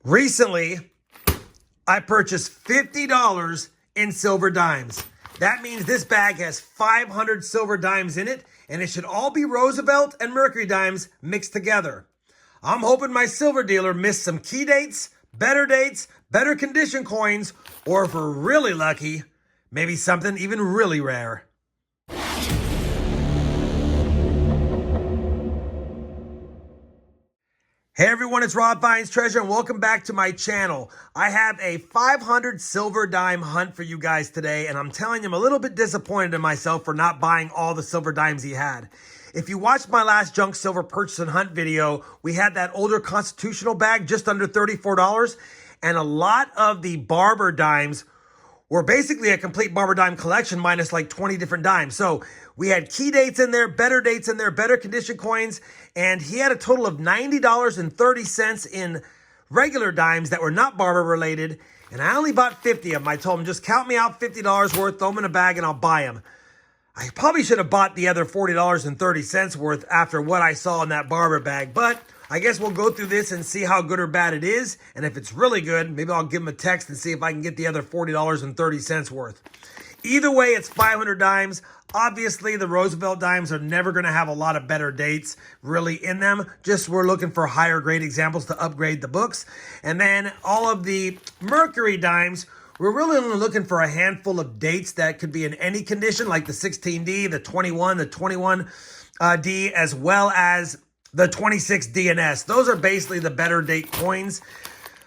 Recently, I purchased $50 in silver dimes. That means this bag has 500 silver dimes in it, and it should all be Roosevelt and Mercury dimes mixed together. I'm hoping my silver dealer missed some key dates, better condition coins, or if we're really lucky, maybe something even really rare. Hey everyone, it's RobFindsTreasure and welcome back to my channel. I have a 500 silver dime hunt for you guys today, and I'm telling you, I'm a little bit disappointed in myself for not buying all the silver dimes he had. If you watched my last junk silver purchase and hunt video, we had that older constitutional bag just under $34, and a lot of the barber dimes were basically a complete barber dime collection minus like 20 different dimes. So we had key dates in there, better dates in there, better condition coins, and he had a total of $90.30 in regular dimes that were not barber related, and I only bought 50 of them. I told him, just count me out $50 worth, throw them in a bag, and I'll buy them. I probably should have bought the other $40.30 worth after what I saw in that barber bag, but I guess we'll go through this and see how good or bad it is. And if it's really good, maybe I'll give him a text and see if I can get the other $40.30 worth. Either way, it's 500 dimes. Obviously, the Roosevelt dimes are never going to have a lot of better dates really in them. Just we're looking for higher grade examples to upgrade the books. And then all of the Mercury dimes, we're really only looking for a handful of dates that could be in any condition, like the 16D, the 21, the 21D, as well as the 26 DNS. Those are basically the better date coins.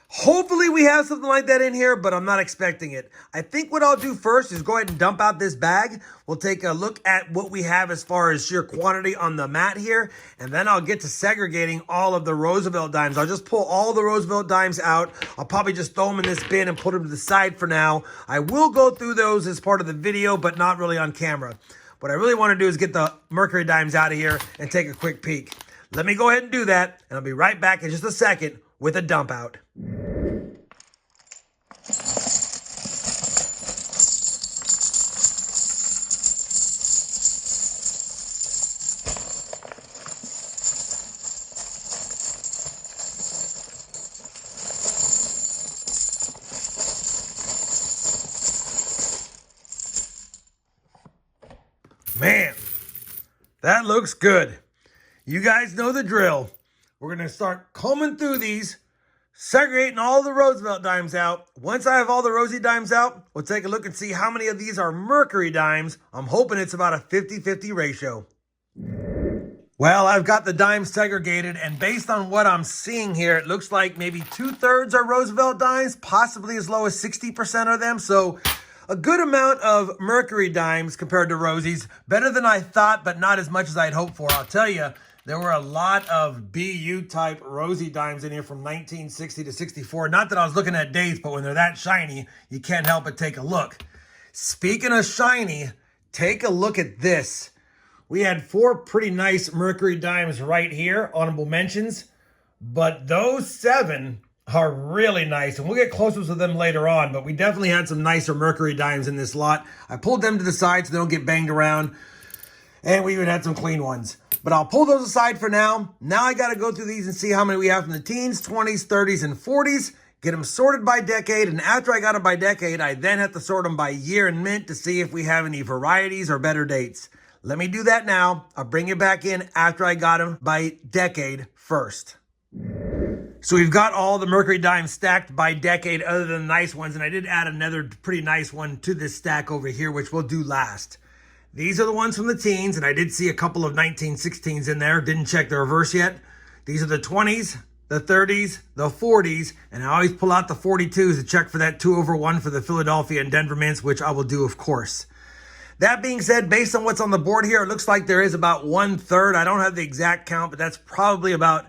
Hopefully we have something like that in here, but I'm not expecting it. I think what I'll do first is go ahead and dump out this bag. We'll take a look at what we have as far as sheer quantity on the mat here, and then I'll get to segregating all of the Roosevelt dimes. I'll just pull all the Roosevelt dimes out. I'll probably just throw them in this bin and put them to the side for now. I will go through those as part of the video, but not really on camera. What I really want to do is get the Mercury dimes out of here and take a quick peek. Let me go ahead and do that, and I'll be right back in just a second with a dump out. Man, that looks good. You guys know the drill. We're going to start combing through these, segregating all the Roosevelt dimes out. Once I have all the Rosie dimes out, we'll take a look and see how many of these are Mercury dimes. I'm hoping it's about a 50-50 ratio. Well, I've got the dimes segregated, and based on what I'm seeing here, it looks like maybe 2/3 are Roosevelt dimes, possibly as low as 60% of them. So a good amount of Mercury dimes compared to Rosies. Better than I thought, but not as much as I'd hoped for. I'll tell you, there were a lot of BU-type Rosie dimes in here from 1960 to 64. Not that I was looking at dates, but when they're that shiny, you can't help but take a look. Speaking of shiny, take a look at this. We had 4 pretty nice Mercury dimes right here, honorable mentions, but those 7 are really nice, and we'll get closer to them later on, but we definitely had some nicer Mercury dimes in this lot. I pulled them to the side so they don't get banged around, and we even had some clean ones. But I'll pull those aside for now. Now I got to go through these and see how many we have from the teens, 20s, 30s, and 40s, get them sorted by decade, and after I got them by decade, I then have to sort them by year and mint to see if we have any varieties or better dates. Let me do that now. I'll bring it back in after I got them by decade first. So we've got all the Mercury dimes stacked by decade other than the nice ones, and I did add another pretty nice one to this stack over here, which we'll do last. These are the ones from the teens, and I did see a couple of 1916s in there. Didn't check the reverse yet. These are the 20s, the 30s, the 40s, and I always pull out the 42s to check for that 2/1 for the Philadelphia and Denver mints, which I will do, of course. That being said, based on what's on the board here, it looks like there is about 1/3. I don't have the exact count, but that's probably about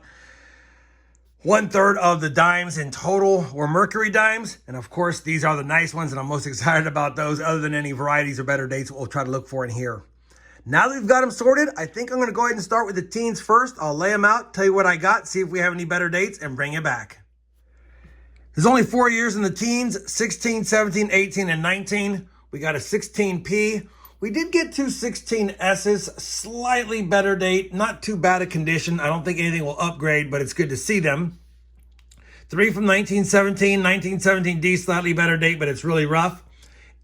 1/3 of the dimes in total were Mercury dimes. And of course, these are the nice ones, and I'm most excited about those other than any varieties or better dates we'll try to look for in here. Now that we've got them sorted, I think I'm going to go ahead and start with the teens first. I'll lay them out, tell you what I got, see if we have any better dates, and bring it back. There's only 4 years in the teens, 16, 17, 18, and 19. We got a 16P. We did get 2 16S's, slightly better date, not too bad a condition. I don't think anything will upgrade, but it's good to see them. 3 from 1917, 1917D, slightly better date, but it's really rough.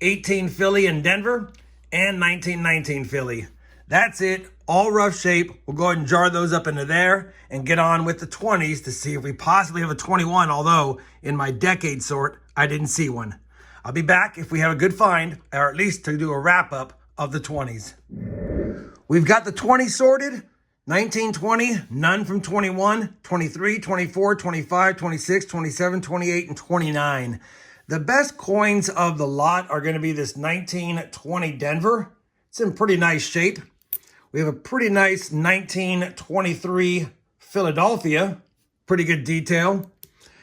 18 Philly in Denver, and 1919 Philly. That's it, all rough shape. We'll go ahead and jar those up into there and get on with the 20s to see if we possibly have a 21, although in my decade sort, I didn't see one. I'll be back if we have a good find, or at least to do a wrap up of the 20s. We've got the 20 sorted. 1920, none from 21, 23, 24, 25, 26, 27, 28, and 29. The best coins of the lot are going to be this 1920 Denver. It's in pretty nice shape. We have a pretty nice 1923 Philadelphia. Pretty good detail.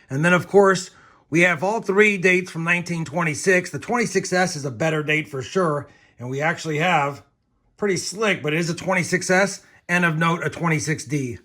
And then, of course, we have all three dates from 1926. The 26S is a better date for sure. And we actually have, pretty slick, but it is a 26S. And of note, a 26D.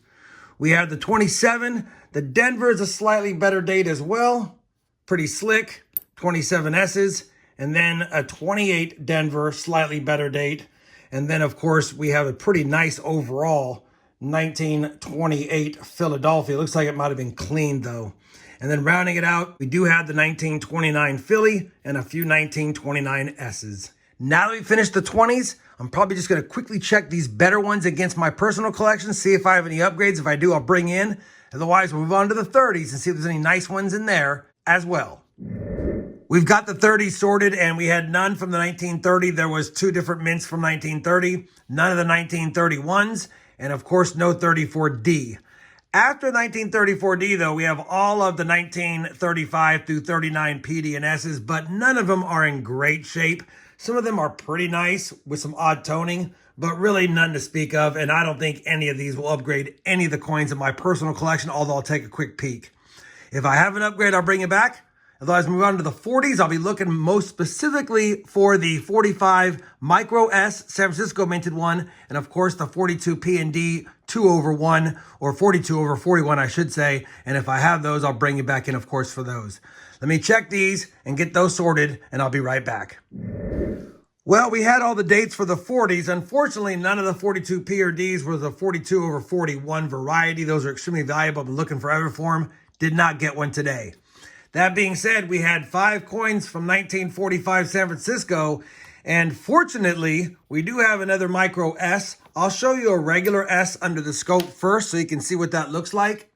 We have the 27. The Denver is a slightly better date as well. Pretty slick. 27S's. And then a 28 Denver, slightly better date. And then, of course, we have a pretty nice overall 1928 Philadelphia. Looks like it might have been cleaned, though. And then rounding it out, we do have the 1929 Philly and a few 1929S's. Now that we finished the 20s, I'm probably just going to quickly check these better ones against my personal collection, see if I have any upgrades. If I do, I'll bring in. Otherwise, we'll move on to the 30s and see if there's any nice ones in there as well. We've got the 30s sorted, and we had none from the 1930. There was two different mints from 1930, none of the 1931s, and of course, no 34D. After 1934D, though, we have all of the 1935 through 39 PD and S's, but none of them are in great shape. Some of them are pretty nice with some odd toning, but really none to speak of, and I don't think any of these will upgrade any of the coins in my personal collection, although I'll take a quick peek. If I have an upgrade, I'll bring it back. Otherwise, move on to the 40s. I'll be looking most specifically for the 45 Micro S San Francisco minted one, and of course the 42 P&D 2/1, or 42/41, I should say. And if I have those, I'll bring you back in, of course, for those. Let me check these and get those sorted, and I'll be right back. Well, we had all the dates for the 40s. Unfortunately, none of the 42 P or Ds were the 42/41 variety. Those are extremely valuable. I've been looking forever for them. Did not get one today. That being said, we had 5 coins from 1945 San Francisco, and fortunately, we do have another Micro S. I'll show you a regular S under the scope first so you can see what that looks like.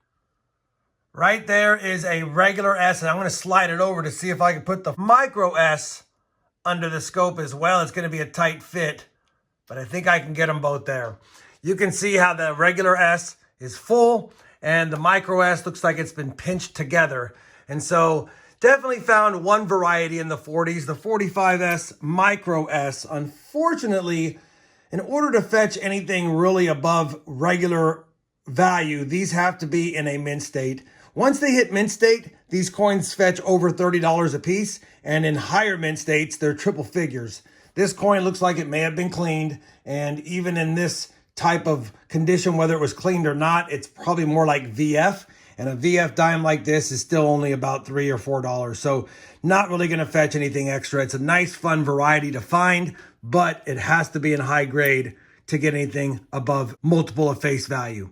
Right there is a regular S, and I'm going to slide it over to see if I can put the Micro S under the scope as well. It's going to be a tight fit, but I think I can get them both there. You can see how the regular S is full, and the Micro S looks like it's been pinched together. And so definitely found one variety in the 40s, the 45S Micro S. Unfortunately, in order to fetch anything really above regular value, these have to be in a mint state. Once they hit mint state, these coins fetch over $30 a piece, and in higher mint states, they're triple figures. This coin looks like it may have been cleaned, and even in this type of condition, whether it was cleaned or not, it's probably more like VF. And a VF dime like this is still only about $3 or $4. So not really going to fetch anything extra. It's a nice, fun variety to find, but it has to be in high grade to get anything above multiple of face value.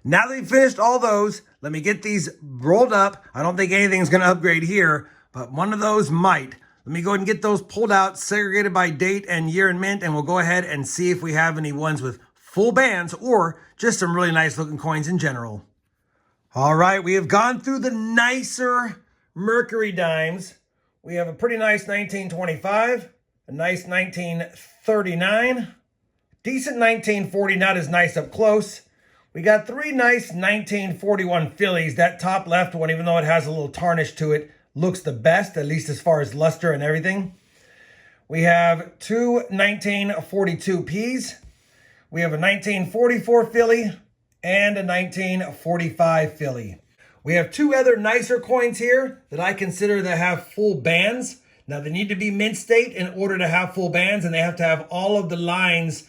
Now that we've finished all those, let me get these rolled up. I don't think anything's going to upgrade here, but one of those might. Let me go ahead and get those pulled out, segregated by date and year and mint, and we'll go ahead and see if we have any ones with full bands or just some really nice looking coins in general. All right, we have gone through the nicer Mercury dimes. We have a pretty nice 1925, a nice 1939, decent 1940, not as nice up close. We got 3 nice 1941 Phillies. That top left one, even though it has a little tarnish to it, looks the best, at least as far as luster and everything. We have 2 1942 Ps. We have a 1944 Philly and a 1945 Philly. We have 2 other nicer coins here that I consider that have full bands. Now, they need to be mint state in order to have full bands, and they have to have all of the lines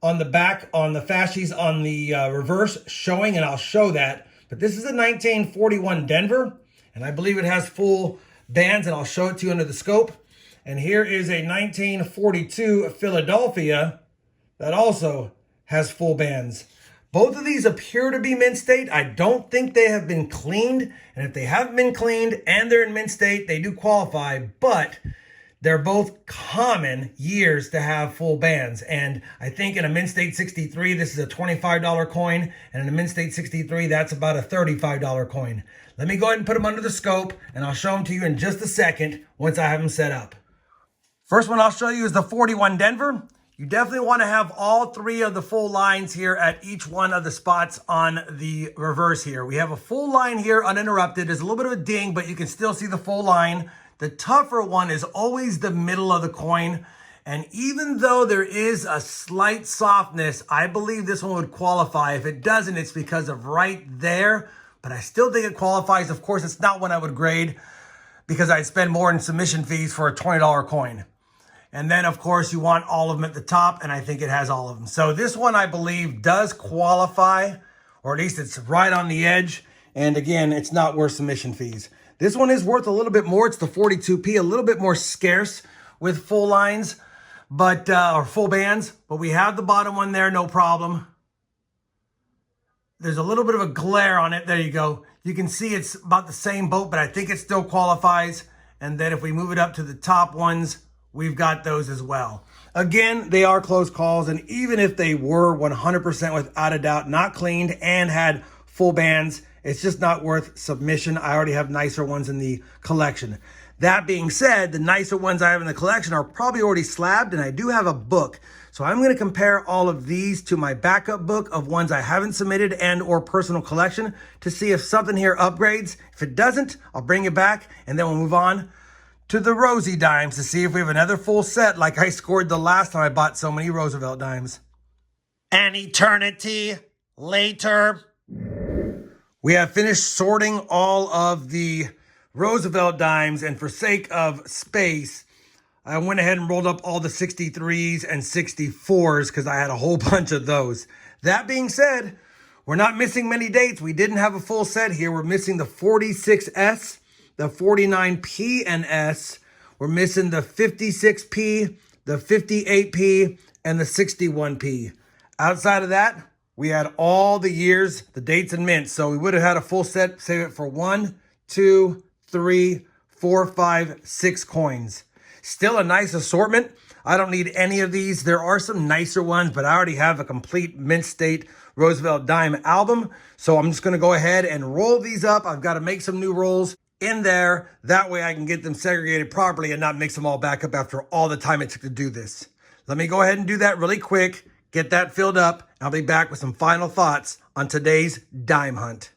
on the back, on the fascies, on the reverse showing, and I'll show that. But this is a 1941 Denver, and I believe it has full bands, and I'll show it to you under the scope. And here is a 1942 Philadelphia that also has full bands. Both of these appear to be mint state. I don't think they have been cleaned. And if they haven't been cleaned and they're in mint state, they do qualify. But they're both common years to have full bands. And I think in a mint state 63, this is a $25 coin. And in a mint state 63, that's about a $35 coin. Let me go ahead and put them under the scope, and I'll show them to you in just a second once I have them set up. First one I'll show you is the 41 Denver. You definitely want to have all three of the full lines here at each one of the spots on the reverse here. We have a full line here uninterrupted. There's a little bit of a ding, but you can still see the full line. The tougher one is always the middle of the coin. And even though there is a slight softness, I believe this one would qualify. If it doesn't, it's because of right there. But I still think it qualifies. Of course, it's not one I would grade because I'd spend more in submission fees for a $20 coin. And then, of course, you want all of them at the top, and I think it has all of them. So this one, I believe, does qualify, or at least it's right on the edge. And again, it's not worth submission fees. This one is worth a little bit more. It's the 42p, a little bit more scarce with full lines, but or full bands. But we have the bottom one there, no problem. There's a little bit of a glare on it. There you go. You can see it's about the same boat, but I think it still qualifies. And then if we move it up to the top ones, we've got those as well. Again, they are close calls, and even if they were 100% without a doubt not cleaned and had full bands, it's just not worth submission. I already have nicer ones in the collection. That being said, the nicer ones I have in the collection are probably already slabbed, and I do have a book. So I'm going to compare all of these to my backup book of ones I haven't submitted and or personal collection to see if something here upgrades. If it doesn't, I'll bring it back, and then we'll move on to the Rosie dimes to see if we have another full set like I scored the last time I bought so many Roosevelt dimes. An eternity later, we have finished sorting all of the Roosevelt dimes, and for sake of space, I went ahead and rolled up all the 63s and 64s because I had a whole bunch of those. That being said, we're not missing many dates. We didn't have a full set here. We're missing the 46S, the 49P and S. We're missing the 56P, the 58P, and the 61P. Outside of that, we had all the years, the dates, and mints. So we would have had a full set, save it for 1, 2, 3, 4, 5, 6 coins. Still a nice assortment. I don't need any of these. There are some nicer ones, but I already have a complete mint state Roosevelt dime album. So I'm just going to go ahead and roll these up. I've got to make some new rolls in there. That way I can get them segregated properly and not mix them all back up after all the time it took to do this. Let me go ahead and do that really quick. Get that filled up. I'll be back with some final thoughts on today's dime hunt.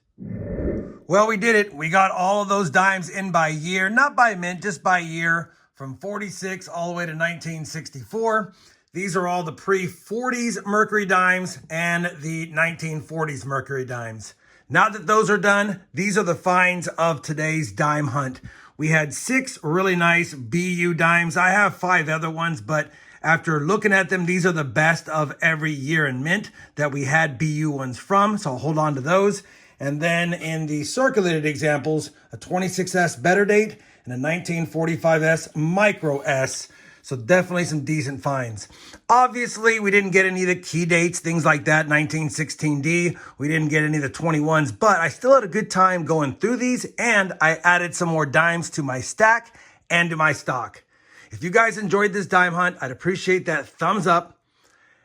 Well, we did it. We got all of those dimes in by year, not by mint, just by year, from 46 all the way to 1964. These are all the pre-40s Mercury dimes and the 1940s Mercury dimes. Now that those are done, these are the finds of today's dime hunt. We had 6 really nice BU dimes. I have 5 other ones, but after looking at them, these are the best of every year in mint that we had BU ones from, so I'll hold on to those. And then in the circulated examples, a 26S better date and a 1945S micro S. So definitely some decent finds. Obviously, we didn't get any of the key dates, things like that, 1916D. We didn't get any of the 21s, but I still had a good time going through these, and I added some more dimes to my stack and to my stock. If you guys enjoyed this dime hunt, I'd appreciate that thumbs up.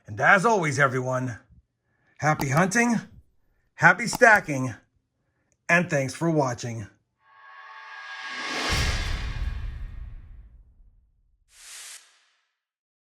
And as always, everyone, happy hunting, happy stacking, and thanks for watching.